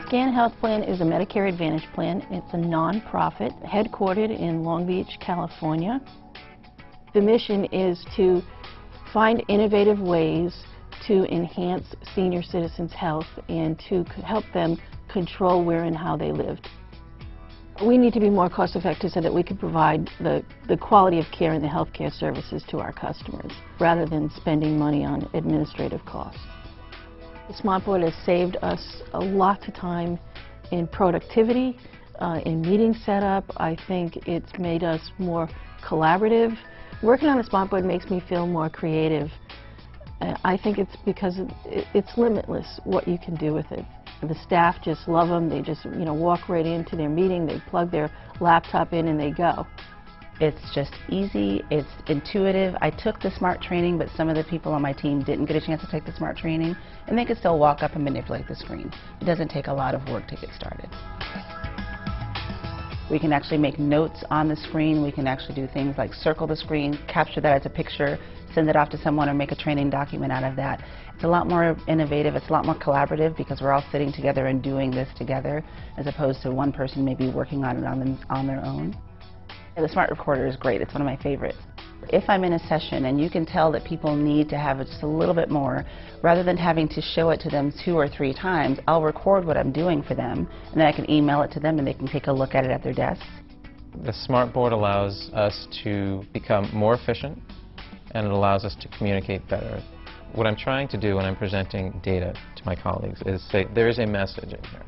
Scan Health Plan is a Medicare Advantage plan. It's a non-profit headquartered in Long Beach, California. The mission is to find innovative ways to enhance senior citizens' health and to help them control where and how they lived. We need to be more cost-effective so that we can provide the quality of care and the health care services to our customers, rather than spending money on administrative costs. The Smart Board has saved us a lot of time in productivity, in meeting setup. I think it's made us more collaborative. Working on the Smart Board makes me feel more creative. I think it's because it's limitless what you can do with it. The staff just love them. They just, walk right into their meeting, they plug their laptop in and they go. It's just easy, it's intuitive. I took the SMART training, but some of the people on my team didn't get a chance to take the SMART training, and they could still walk up and manipulate the screen. It doesn't take a lot of work to get started. We can actually make notes on the screen. We can actually do things like circle the screen, capture that as a picture, send it off to someone, or make a training document out of that. It's a lot more innovative, it's a lot more collaborative, because we're all sitting together and doing this together, as opposed to one person maybe working on it on their own. The Smart Recorder is great. It's one of my favorites. If I'm in a session and you can tell that people need to have just a little bit more, rather than having to show it to them 2 or 3 times, I'll record what I'm doing for them, and then I can email it to them and they can take a look at it at their desks. The Smart Board allows us to become more efficient, and it allows us to communicate better. What I'm trying to do when I'm presenting data to my colleagues is say, there is a message in here,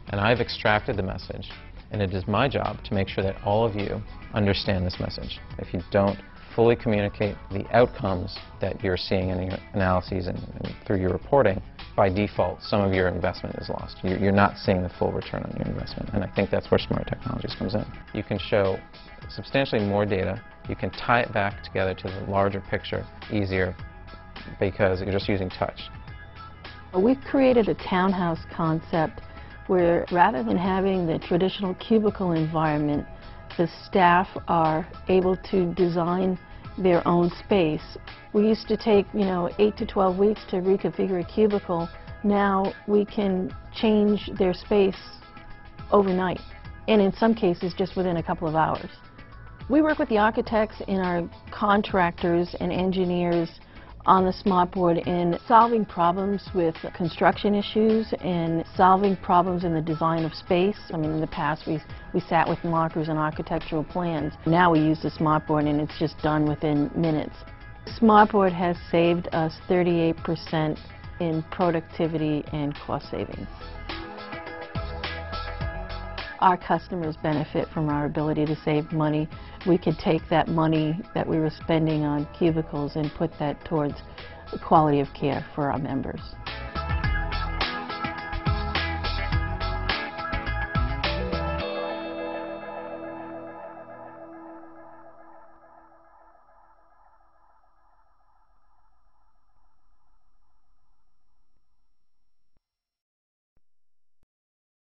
and I've extracted the message, and it is my job to make sure that all of you understand this message. If you don't fully communicate the outcomes that you're seeing in your analyses and through your reporting, by default, some of your investment is lost. You're not seeing the full return on your investment, and I think that's where Smart Technologies comes in. You can show substantially more data. You can tie it back together to the larger picture easier because you're just using touch. We've created a townhouse concept where, rather than having the traditional cubicle environment, the staff are able to design their own space. We used to take, 8 to 12 weeks to reconfigure a cubicle. Now we can change their space overnight, and in some cases just within a couple of hours. We work with the architects and our contractors and engineers on the Smart Board in solving problems with construction issues and solving problems in the design of space. I mean, in the past we sat with markers and architectural plans. Now we use the Smart Board and it's just done within minutes. Smart Board has saved us 38% in productivity and cost savings. Our customers benefit from our ability to save money. We could take that money that we were spending on cubicles and put that towards the quality of care for our members.